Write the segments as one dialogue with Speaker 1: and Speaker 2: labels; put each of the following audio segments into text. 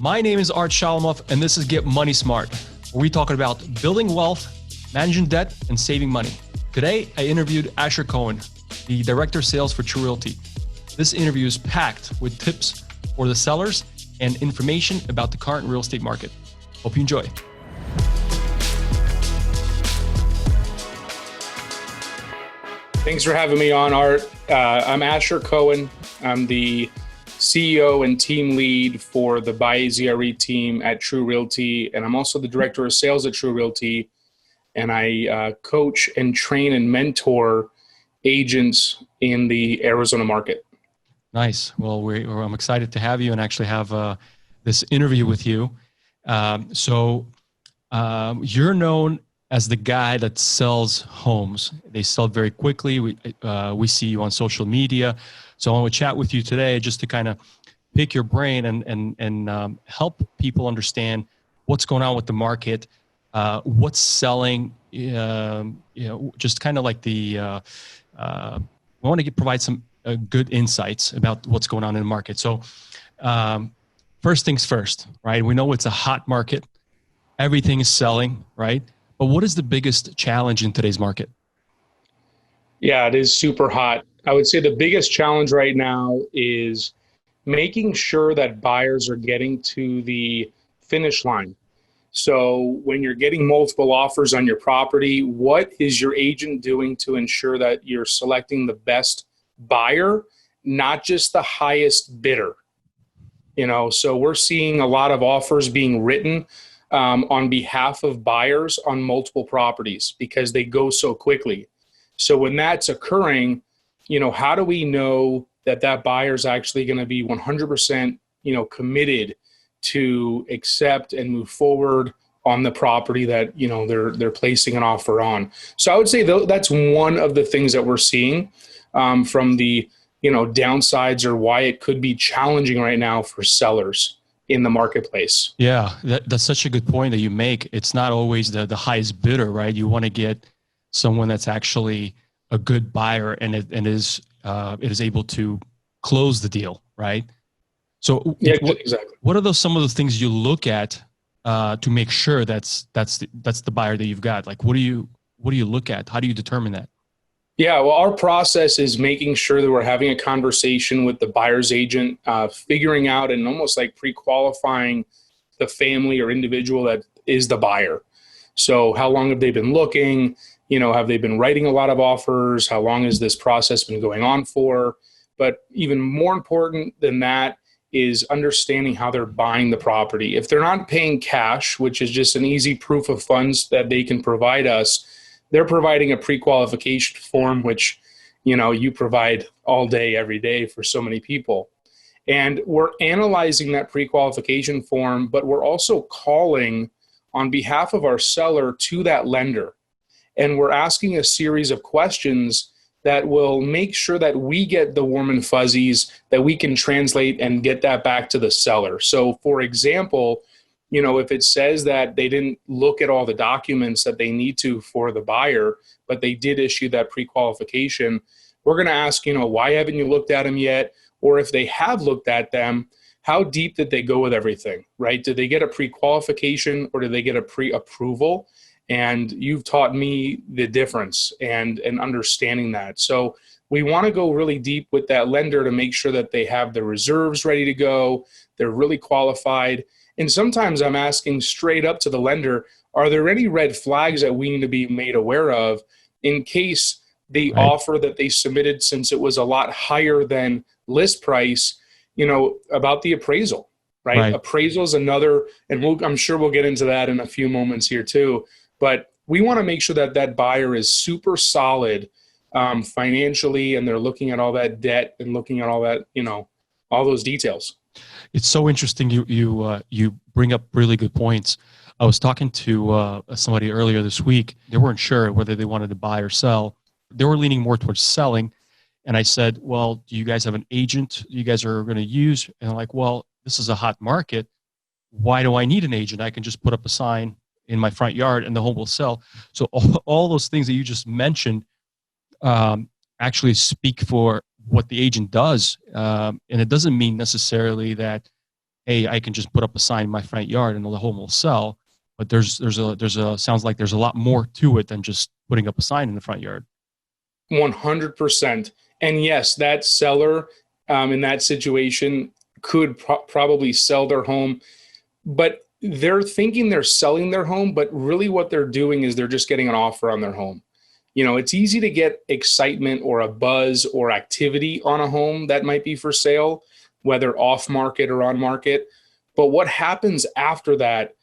Speaker 1: My name is Art Shalamov, and this is Get Money Smart, where we talk about building wealth, managing debt, and saving money. Today, I interviewed Asher Cohen, the Director of Sales for True Realty. This interview is packed with tips for the sellers and information about the current real estate market. Hope you enjoy.
Speaker 2: Thanks for having me on, Art. I'm Asher Cohen. I'm the CEO and team lead for the BUYAZRE team at True Realty, and I'm also the Director of Sales at True Realty, and I coach and train and mentor agents in the Arizona market.
Speaker 1: Nice. Well, I'm excited to have you and actually have this interview with you. So you're known as the guy that sells homes. They sell very quickly. We see you on social media. So I want to chat with you today just to kind of pick your brain and help people understand what's going on with the market, what's selling, just kind of like we want to provide some good insights about what's going on in the market. So first things first, right? We know it's a hot market. Everything is selling, right? But what is the biggest challenge in today's market?
Speaker 2: Yeah, it is super hot. I would say the biggest challenge right now is making sure that buyers are getting to the finish line. So when you're getting multiple offers on your property, what is your agent doing to ensure that you're selecting the best buyer, not just the highest bidder? So we're seeing a lot of offers being written on behalf of buyers on multiple properties because they go so quickly. So when that's occurring, how do we know that that buyer is actually going to be 100%, committed to accept and move forward on the property that, they're placing an offer on? So I would say that's one of the things that we're seeing from the, downsides or why it could be challenging right now for sellers in the marketplace.
Speaker 1: Yeah, that's such a good point that you make. It's not always the highest bidder, right? You want to get someone that's actually a good buyer and it is able to close the deal, right? So
Speaker 2: yeah, exactly.
Speaker 1: What are some of the things you look at to make sure that's the buyer that you've got? Like, what do you look at? How do you determine that?
Speaker 2: Yeah, well, our process is making sure that we're having a conversation with the buyer's agent, figuring out and almost like pre-qualifying the family or individual that is the buyer. So how long have they been looking? Have they been writing a lot of offers? How long has this process been going on for? But even more important than that is understanding how they're buying the property. If they're not paying cash, which is just an easy proof of funds that they can provide us, they're providing a pre-qualification form, which, you provide all day, every day for so many people. And we're analyzing that pre-qualification form, but we're also calling on behalf of our seller to that lender. And we're asking a series of questions that will make sure that we get the warm and fuzzies that we can translate and get that back to the seller. So for example, if it says that they didn't look at all the documents that they need to for the buyer, but they did issue that pre-qualification, we're going to ask, why haven't you looked at them yet? Or if they have looked at them, how deep did they go with everything, right? Did they get a pre-qualification or did they get a pre-approval? And you've taught me the difference and understanding that. So we want to go really deep with that lender to make sure that they have the reserves ready to go. They're really qualified. And sometimes I'm asking straight up to the lender, are there any red flags that we need to be made aware of in case the offer that they submitted, since it was a lot higher than list price, about the appraisal, right? Appraisal is another, and I'm sure we'll get into that in a few moments here too. But we want to make sure that that buyer is super solid financially, and they're looking at all that debt and looking at all that, all those details.
Speaker 1: It's so interesting. You bring up really good points. I was talking to somebody earlier this week. They weren't sure whether they wanted to buy or sell. They were leaning more towards selling. And I said, well, do you guys have an agent you guys are going to use? And they're like, well, this is a hot market. Why do I need an agent? I can just put up a sign in my front yard and the home will sell. So all those things that you just mentioned actually speak for what the agent does. And it doesn't mean necessarily that hey, I can just put up a sign in my front yard and the home will sell. But sounds like there's a lot more to it than just putting up a sign in the front yard.
Speaker 2: 100%. And yes, that seller in that situation could probably sell their home, but they're thinking they're selling their home, but really what they're doing is they're just getting an offer on their home. You know, it's easy to get excitement or a buzz or activity on a home that might be for sale, whether off market or on market. But what happens after that,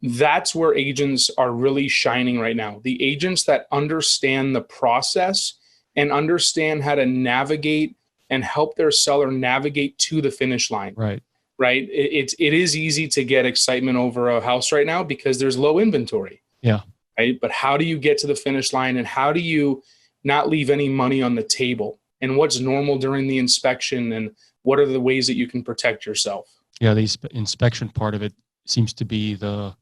Speaker 2: that's where agents are really shining right now. The agents that understand the process and understand how to navigate and help their seller navigate to the finish line.
Speaker 1: Right.
Speaker 2: Right. It is easy to get excitement over a house right now because there's low inventory.
Speaker 1: Yeah.
Speaker 2: Right. But how do you get to the finish line and how do you not leave any money on the table? And what's normal during the inspection and what are the ways that you can protect yourself?
Speaker 1: Yeah. The inspection part of it seems to be the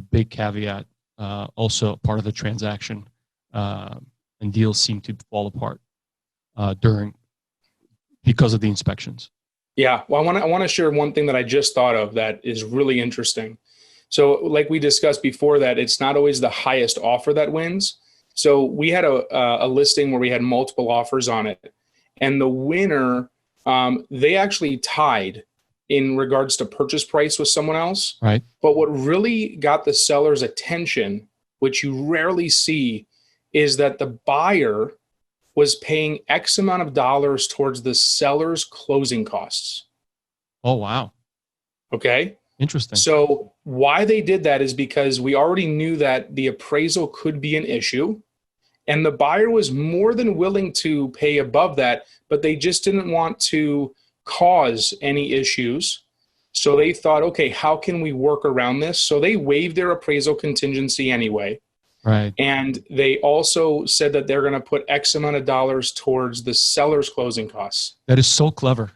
Speaker 1: big caveat, also part of the transaction, and deals seem to fall apart because of the inspections.
Speaker 2: Yeah. Well, I want to share one thing that I just thought of that is really interesting. So like we discussed before that it's not always the highest offer that wins. So we had a listing where we had multiple offers on it and the winner, they actually tied in regards to purchase price with someone else.
Speaker 1: Right.
Speaker 2: But what really got the seller's attention, which you rarely see, is that the buyer was paying X amount of dollars towards the seller's closing costs.
Speaker 1: Oh, wow.
Speaker 2: Okay.
Speaker 1: Interesting.
Speaker 2: So why they did that is because we already knew that the appraisal could be an issue and the buyer was more than willing to pay above that, but they just didn't want to cause any issues. So they thought, okay, how can we work around this? So they waived their appraisal contingency anyway.
Speaker 1: Right.
Speaker 2: And they also said that they're going to put X amount of dollars towards the seller's closing costs.
Speaker 1: That is so clever.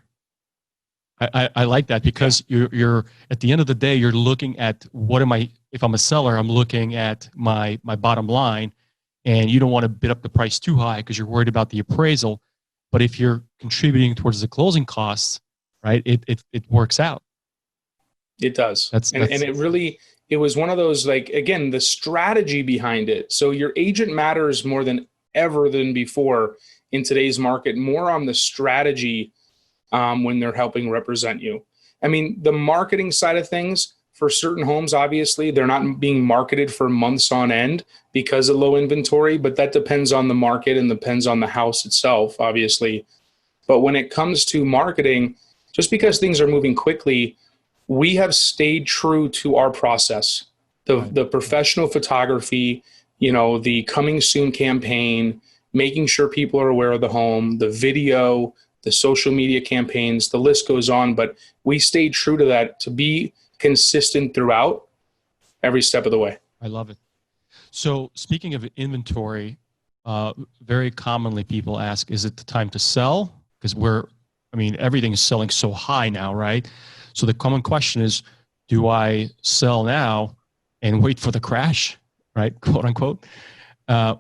Speaker 1: I like that because you're at the end of the day, you're looking at if I'm a seller, I'm looking at my bottom line and you don't want to bid up the price too high because you're worried about the appraisal. But if you're contributing towards the closing costs, right, it works out.
Speaker 2: It does. And it was one of those, like, again, the strategy behind it. So your agent matters more than ever than before in today's market, more on the strategy when they're helping represent you. I mean, the marketing side of things for certain homes, obviously, they're not being marketed for months on end because of low inventory, but that depends on the market and depends on the house itself, obviously. But when it comes to marketing, just because things are moving quickly, we have stayed true to our process, the professional photography, the coming soon campaign, making sure people are aware of the home, the video, the social media campaigns, the list goes on, but we stayed true to that to be consistent throughout every step of the way.
Speaker 1: I love it. So speaking of inventory, very commonly people ask, is it the time to sell? Because everything is selling so high now, right? So the common question is, do I sell now and wait for the crash, right, quote unquote,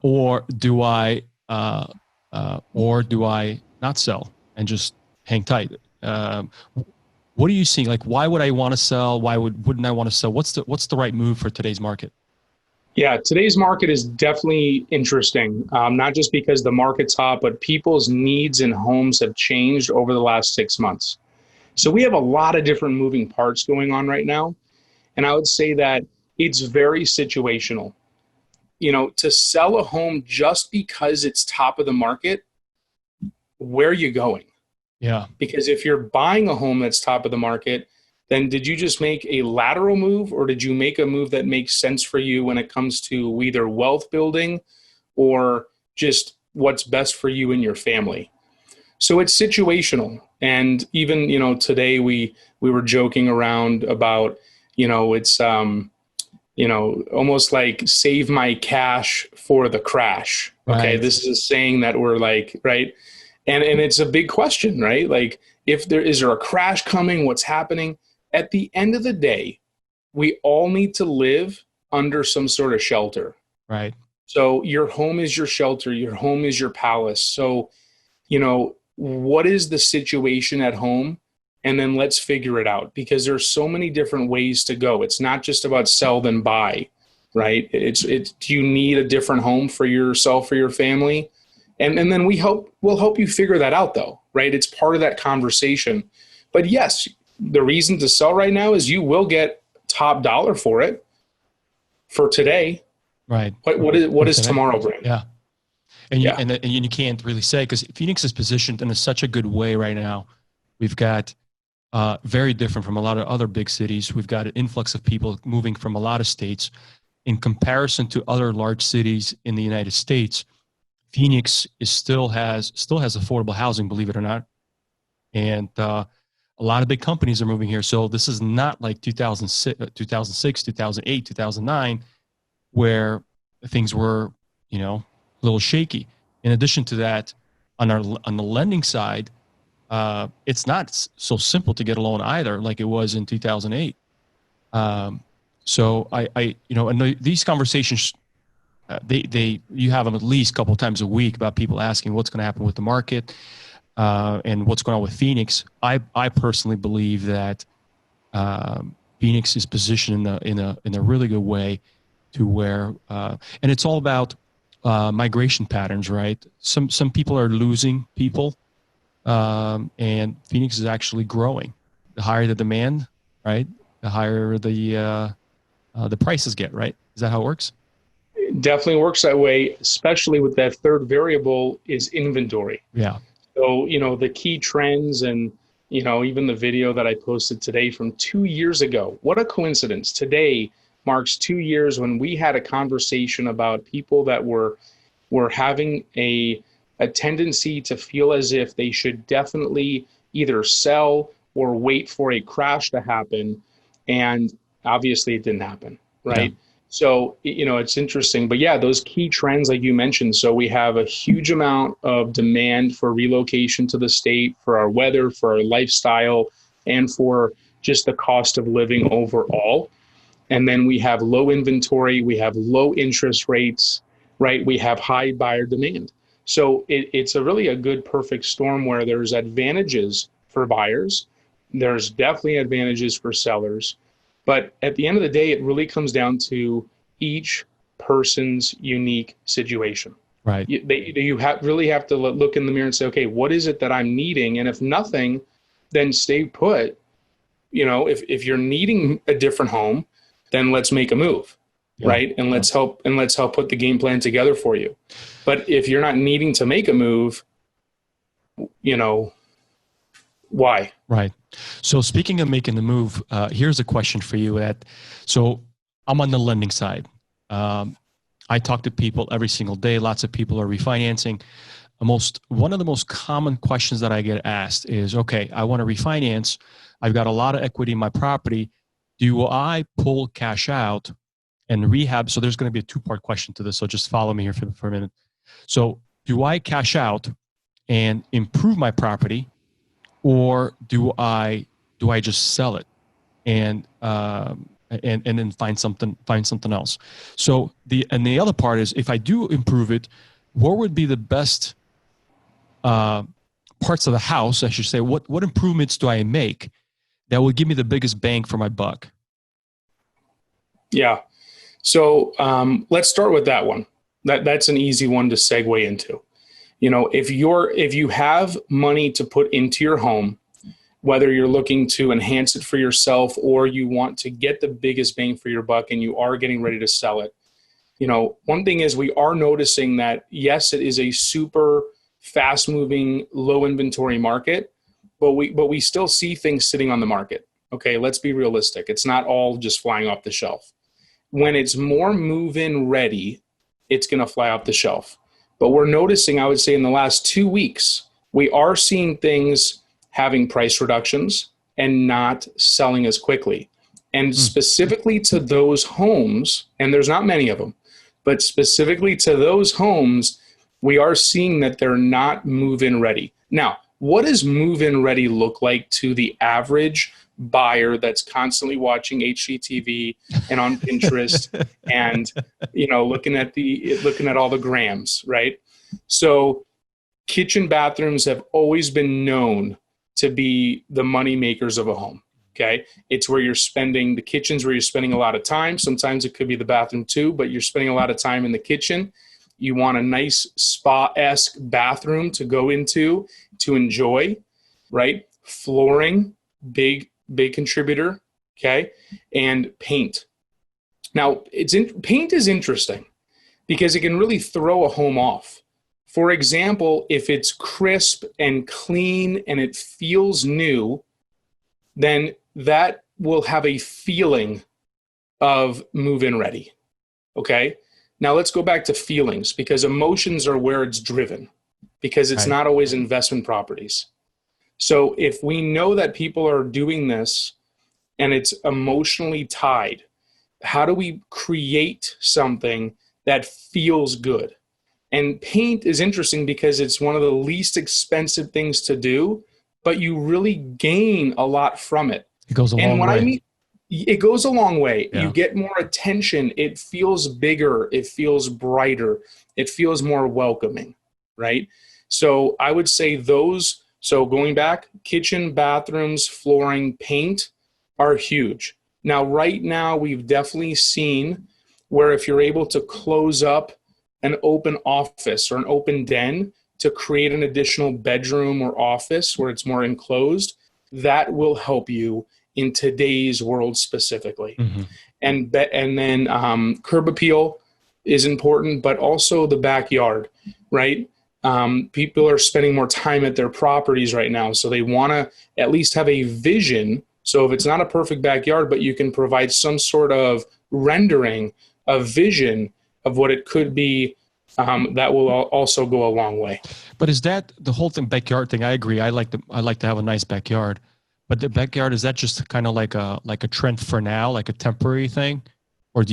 Speaker 1: or do I not sell and just hang tight? What are you seeing? Like, why would I want to sell? Why wouldn't I want to sell? What's the right move for today's market?
Speaker 2: Yeah, today's market is definitely interesting. Not just because the market's hot, but people's needs in homes have changed over the last 6 months. So we have a lot of different moving parts going on right now. And I would say that it's very situational. To sell a home just because it's top of the market, where are you going?
Speaker 1: Yeah.
Speaker 2: Because if you're buying a home that's top of the market, then did you just make a lateral move or did you make a move that makes sense for you when it comes to either wealth building or just what's best for you and your family? So it's situational. And even, today we were joking around about, it's, almost like save my cash for the crash. Okay.
Speaker 1: Right.
Speaker 2: This is a saying that we're like, right. And it's a big question, right? Like is there a crash coming? What's happening? At the end of the day, we all need to live under some sort of shelter.
Speaker 1: Right.
Speaker 2: So your home is your shelter. Your home is your palace. So, what is the situation at home and then let's figure it out, because there's so many different ways to go. It's not just about sell then buy, right? It's do you need a different home for yourself or your family? And then we'll help you figure that out though, right? It's part of that conversation. But yes, the reason to sell right now is you will get top dollar for it for today.
Speaker 1: Right.
Speaker 2: What is tomorrow bring?
Speaker 1: Yeah. And you can't really say, because Phoenix is positioned in such a good way right now. We've got very different from a lot of other big cities. We've got an influx of people moving from a lot of states. In comparison to other large cities in the United States, Phoenix still has affordable housing, believe it or not, and a lot of big companies are moving here. So this is not like 2006, 2008, 2009, where things were, a little shaky. In addition to that, on the lending side, it's not so simple to get a loan either, like it was in 2008. So and these conversations, you have them at least a couple of times a week about people asking what's going to happen with the market, and what's going on with Phoenix. I personally believe that Phoenix is positioned in a really good way to where, and it's all about migration patterns, right? Some people are losing people, and Phoenix is actually growing. The higher the demand, right, the higher the prices get, right? Is that how it works?
Speaker 2: It definitely works that way, especially with that third variable is inventory.
Speaker 1: Yeah.
Speaker 2: So, the key trends and, even the video that I posted today from 2 years ago, what a coincidence. Today marks 2 years when we had a conversation about people that were having a tendency to feel as if they should definitely either sell or wait for a crash to happen. And obviously it didn't happen, right?
Speaker 1: Yeah.
Speaker 2: So, it's interesting. But yeah, those key trends, like you mentioned. So we have a huge amount of demand for relocation to the state, for our weather, for our lifestyle, and for just the cost of living overall. And then we have low inventory, we have low interest rates, right? We have high buyer demand. So it's really a good perfect storm where there's advantages for buyers. There's definitely advantages for sellers. But at the end of the day, it really comes down to each person's unique situation.
Speaker 1: Right.
Speaker 2: You really have to look in the mirror and say, okay, what is it that I'm needing? And if nothing, then stay put. If you're needing a different home, then let's make a move, right? And let's help put the game plan together for you. But if you're not needing to make a move, why?
Speaker 1: Right. So speaking of making the move, here's a question for you, Ed. So I'm on the lending side. I talk to people every single day. Lots of people are refinancing. One of the most common questions that I get asked is, okay, I want to refinance. I've got a lot of equity in my property. Do I pull cash out and rehab? So there's going to be a two-part question to this. So just follow me here for a minute. So do I cash out and improve my property, or do I just sell it and then find something else? So the other part is, if I do improve it, what would be the best parts of the house, I should say? What improvements do I make that will give me the biggest bang for my buck?
Speaker 2: Yeah. So let's start with that one. That's an easy one to segue into. If you have money to put into your home, whether you're looking to enhance it for yourself or you want to get the biggest bang for your buck and you are getting ready to sell it, one thing is we are noticing that, yes, it is a super fast moving, low inventory market, but we still see things sitting on the market. Okay, let's be realistic. It's not all just flying off the shelf. When it's more move-in ready, it's going to fly off the shelf. But we're noticing, I would say, in the last 2 weeks, we are seeing things having price reductions and not selling as quickly. And specifically to those homes, and there's not many of them, but specifically to those homes, we are seeing that they're not move-in ready. Now, what does move-in ready look like to the average buyer that's constantly watching HGTV and on Pinterest and looking at all the grams, right? So kitchen bathrooms have always been known to be the money makers of a home. Okay. It's where you're spending, the kitchen's where you're spending a lot of time. Sometimes it could be the bathroom too, but you're spending a lot of time in the kitchen. You want a nice spa-esque bathroom to go into to enjoy, right? Flooring, big contributor. Okay. And paint. Now paint is interesting because it can really throw a home off. For example, if it's crisp and clean and it feels new, then that will have a feeling of move-in ready. Okay. Now let's go back to feelings, because emotions are where it's driven, because it's not always investment properties. So if we know that people are doing this and it's emotionally tied, how do we create something that feels good? And paint is interesting because it's one of the least expensive things to do, but you really gain a lot from it.
Speaker 1: It goes a long way.
Speaker 2: It goes a long way.
Speaker 1: Yeah.
Speaker 2: You get more attention. It feels bigger. It feels brighter. It feels more welcoming, right? So I would say those, so going back, kitchen, bathrooms, flooring, paint are huge. Now, right now, we've definitely seen where if you're able to close up an open office or an open den to create an additional bedroom or office where it's more enclosed, that will help you in today's world specifically.
Speaker 1: Mm-hmm.
Speaker 2: And then curb appeal is important, but also the backyard, right? People are spending more time at their properties right now, so they want to at least have a vision. So if it's not a perfect backyard, but you can provide some sort of rendering, a vision of what it could be, that will also go a long way.
Speaker 1: But is that the whole thing, backyard thing? I agree. I like to have a nice backyard, but the backyard, is that just kind of like a trend for now, like a temporary thing, or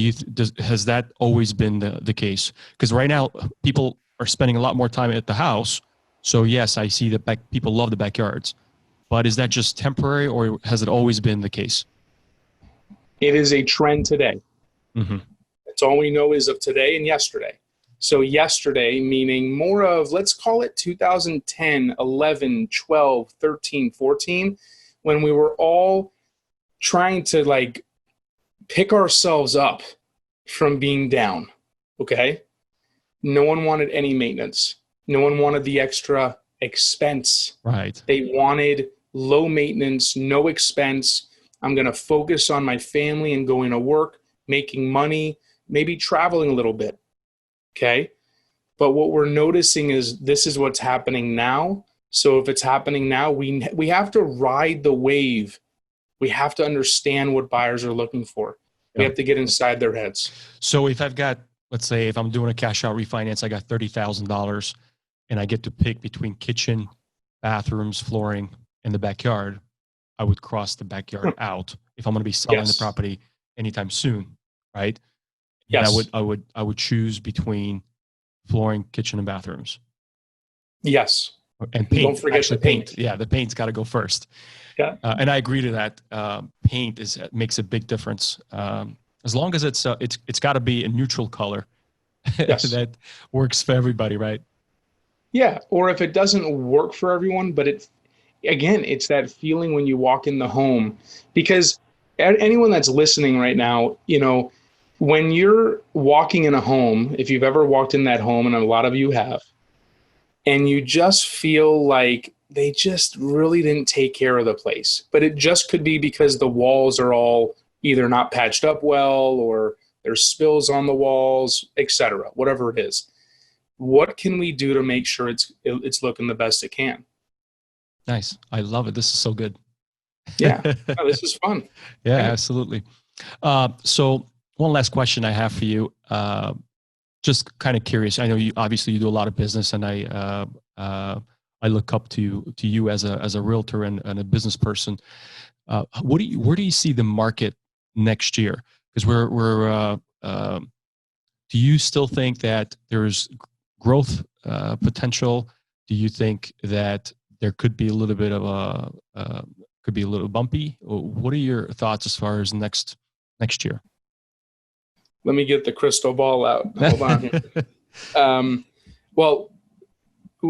Speaker 1: has that always been the case? Because right now people are spending a lot more time at the house. So yes, I see that people love the backyards, but is that just temporary, or has it always been the case?
Speaker 2: It is a trend today.
Speaker 1: Mm-hmm.
Speaker 2: That's all we know is of today and yesterday. So yesterday, meaning more of, let's call it 2010, 11, 12, 13, 14, when we were all trying to like pick ourselves up from being down. Okay. No one wanted any maintenance. No one wanted the extra expense.
Speaker 1: Right.
Speaker 2: They wanted low maintenance, no expense. I'm going to focus on my family and going to work, making money, maybe traveling a little bit. Okay. But what we're noticing is this is what's happening now. So if it's happening now, we have to ride the wave. We have to understand what buyers are looking for. We have to get inside their heads.
Speaker 1: So if I've got, let's say if I'm doing a cash out refinance, I got $30,000 and I get to pick between kitchen, bathrooms, flooring, and the backyard, I would cross the backyard out if I'm going to be selling the property anytime soon, right?
Speaker 2: Yes.
Speaker 1: And I would choose between flooring, kitchen, and bathrooms.
Speaker 2: Yes.
Speaker 1: And paint.
Speaker 2: Don't forget the paint.
Speaker 1: Yeah, the paint's got to go first.
Speaker 2: Yeah.
Speaker 1: And I agree to that. Paint makes a big difference. As long as it's got to be a neutral color that works for everybody, right?
Speaker 2: Yeah. Or if it doesn't work for everyone, but it's that feeling when you walk in the home, because anyone that's listening right now, when you're walking in a home, if you've ever walked in that home, and a lot of you have, and you just feel like they just really didn't take care of the place, but it just could be because the walls are all either not patched up well, or there's spills on the walls, etc., whatever it is. What can we do to make sure it's looking the best it can?
Speaker 1: Nice. I love it. This is so good.
Speaker 2: Yeah. No, this is fun.
Speaker 1: Yeah, absolutely. So one last question I have for you. Just kind of curious. I know you obviously do a lot of business, and I look up to you as a realtor and a business person. Where do you see the market next year? Because do you still think that there's growth potential? Do you think that there could be a little bit of could be a little bumpy? What are your thoughts as far as next year?
Speaker 2: Let me get the crystal ball out. Hold on here. Well,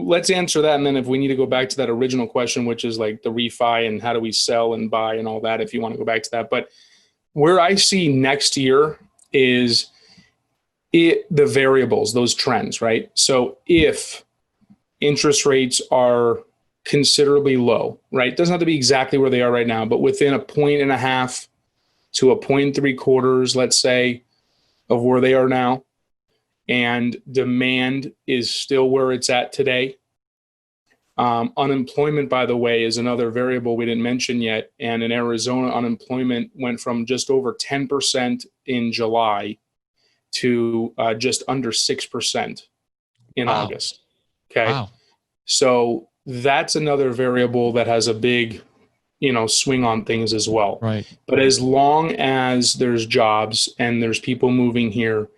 Speaker 2: let's answer that. And then if we need to go back to that original question, which is like the refi and how do we sell and buy and all that, if you want to go back to that. But where I see next year is the variables, those trends, right? So if interest rates are considerably low, right? It doesn't have to be exactly where they are right now, but within a point and a half to a point and three quarters, let's say, of where they are now, and demand is still where it's at today. Unemployment, by the way, is another variable we didn't mention yet. And in Arizona, unemployment went from just over 10% in July to just under 6% in August. Okay.
Speaker 1: Wow.
Speaker 2: So that's another variable that has a big, swing on things as well.
Speaker 1: Right.
Speaker 2: But as long as there's jobs and there's people moving here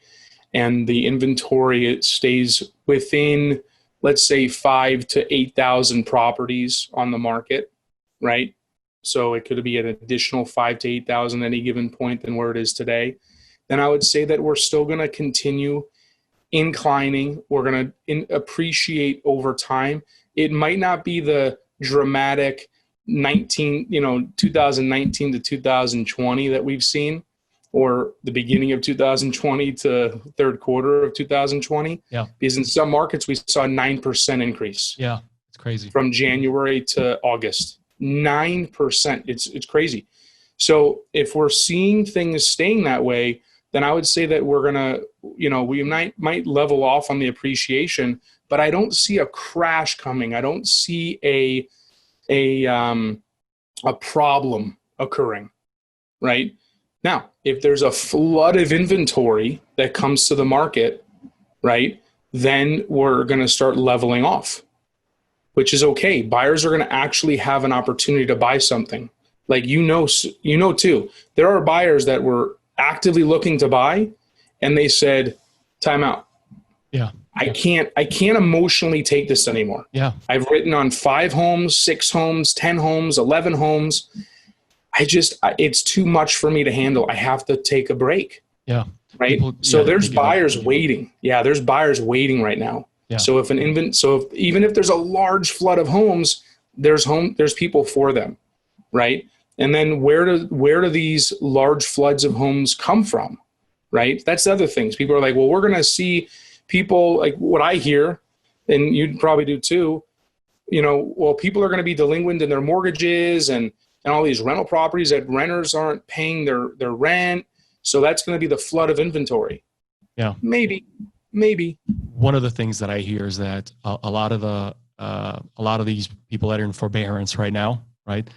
Speaker 2: and the inventory, it stays within, let's say 5,000 to 8,000 properties on the market, right? So it could be an additional 5,000 to 8,000 at any given point than where it is today. Then I would say that we're still going to continue inclining. We're going to appreciate over time. It might not be the dramatic 2019 to 2020 that we've seen, or the beginning of 2020 to third quarter of 2020.
Speaker 1: Yeah.
Speaker 2: Because in some markets we saw a 9% increase.
Speaker 1: Yeah. It's crazy.
Speaker 2: From January to August. 9%. It's crazy. So if we're seeing things staying that way, then I would say that we're gonna, we might level off on the appreciation, but I don't see a crash coming. I don't see a problem occurring, right? Now, if there's a flood of inventory that comes to the market, right, then we're going to start leveling off, which is okay. Buyers are going to actually have an opportunity to buy something. Like, too, there are buyers that were actively looking to buy and they said, time out.
Speaker 1: Yeah.
Speaker 2: I can't emotionally take this anymore.
Speaker 1: Yeah.
Speaker 2: I've written on 5 homes, 6 homes, 10 homes, 11 homes. It's too much for me to handle. I have to take a break.
Speaker 1: Yeah.
Speaker 2: Right. There's buyers waiting. Yeah. There's buyers waiting right now.
Speaker 1: Yeah.
Speaker 2: So even if there's a large flood of homes, there's people for them. Right. And then where do these large floods of homes come from? Right. That's the other things. People are like, well, we're going to see people, like what I hear, and you'd probably do too, well, people are going to be delinquent in their mortgages and all these rental properties that renters aren't paying their rent. So that's going to be the flood of inventory.
Speaker 1: Yeah.
Speaker 2: Maybe.
Speaker 1: One of the things that I hear is that a lot of these people that are in forbearance right now, right?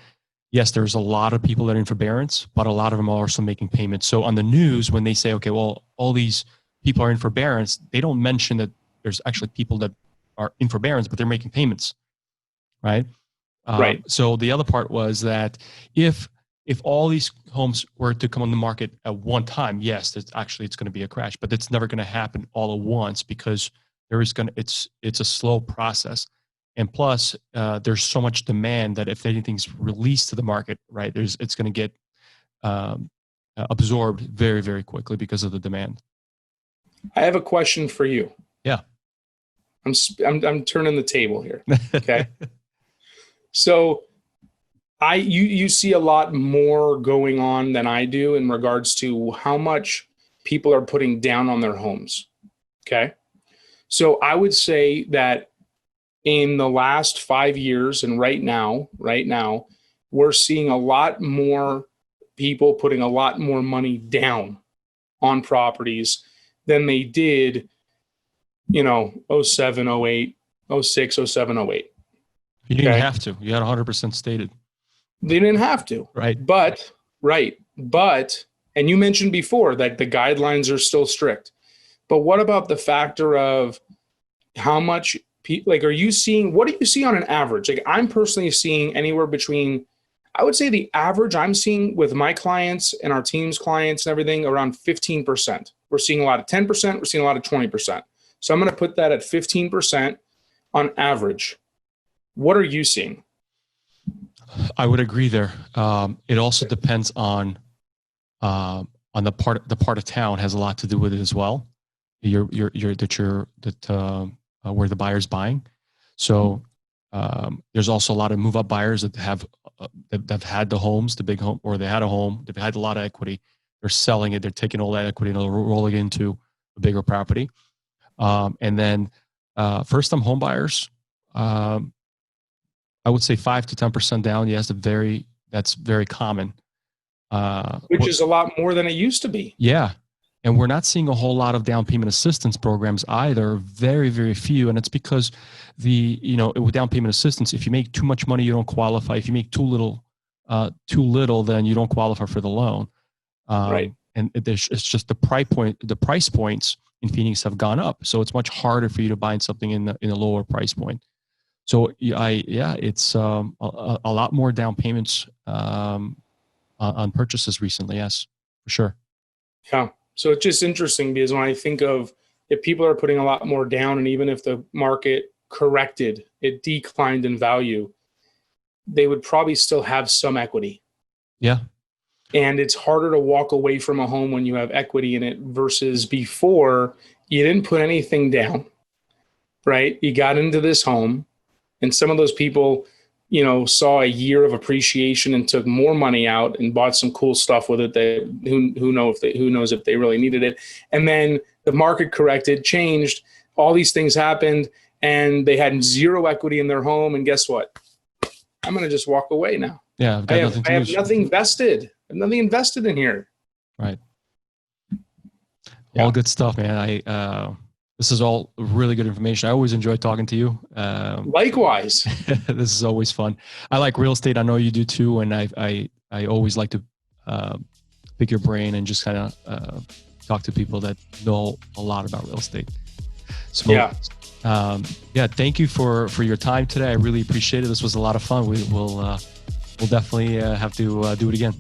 Speaker 1: Yes, there's a lot of people that are in forbearance, but a lot of them are also making payments. So on the news, when they say, okay, well, all these people are in forbearance, they don't mention that there's actually people that are in forbearance, but they're making payments, right?
Speaker 2: Right.
Speaker 1: So the other part was that if all these homes were to come on the market at one time, yes, it's going to be a crash, but it's never going to happen all at once because it's a slow process. And plus, there's so much demand that if anything's released to the market, right, it's going to get absorbed very, very quickly because of the demand.
Speaker 2: I have a question for you.
Speaker 1: Yeah.
Speaker 2: I'm turning the table here. Okay. So you see a lot more going on than I do in regards to how much people are putting down on their homes. Okay. So I would say that in the last 5 years and right now, we're seeing a lot more people putting a lot more money down on properties than they did, 07, 08, 06, 07, 08.
Speaker 1: You didn't have to. You had 100% stated.
Speaker 2: They didn't have to.
Speaker 1: Right.
Speaker 2: But, and you mentioned before that the guidelines are still strict. But what about the factor of how much, what do you see on an average? Like, I'm personally seeing anywhere between, I would say the average I'm seeing with my clients and our team's clients and everything, around 15%. We're seeing a lot of 10%. We're seeing a lot of 20%. So I'm going to put that at 15% on average. What are you seeing?
Speaker 1: I would agree there. It also depends on the part of town has a lot to do with it as well. Where the buyer's buying. So there's also a lot of move up buyers that have that had the homes, the big home, or they had a home, they've had a lot of equity. They're selling it. They're taking all that equity and they're rolling it into a bigger property. And then first time home buyers, I would say 5 to 10% down. Yes, that's very common.
Speaker 2: Which is a lot more than it used to be.
Speaker 1: Yeah. And we're not seeing a whole lot of down payment assistance programs either. Very, very few. And it's because with down payment assistance, if you make too much money, you don't qualify. If you make too little, then you don't qualify for the loan.
Speaker 2: Right.
Speaker 1: And it's just the price points in Phoenix have gone up. So it's much harder for you to buy something in a lower price point. So it's a lot more down payments on purchases recently. Yes, for sure.
Speaker 2: Yeah. So it's just interesting because when I think of if people are putting a lot more down, and even if the market corrected, it declined in value, they would probably still have some equity.
Speaker 1: Yeah.
Speaker 2: And it's harder to walk away from a home when you have equity in it versus before you didn't put anything down, right? You got into this home, and some of those people, saw a year of appreciation and took more money out and bought some cool stuff with it that who knows if they really needed it. And then the market corrected, changed, all these things happened, and they had zero equity in their home. And guess what? I'm going to just walk away now.
Speaker 1: Yeah,
Speaker 2: I have nothing vested. I have nothing invested in here.
Speaker 1: Right.
Speaker 2: Yeah.
Speaker 1: All good stuff, man. This is all really good information. I always enjoy talking to you.
Speaker 2: Likewise.
Speaker 1: This is always fun. I like real estate. I know you do too. And I always like to pick your brain and just kind of talk to people that know a lot about real estate. So thank you for your time today. I really appreciate it. This was a lot of fun. We'll definitely have to do it again.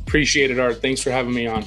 Speaker 2: Appreciate it, Art. Thanks for having me on.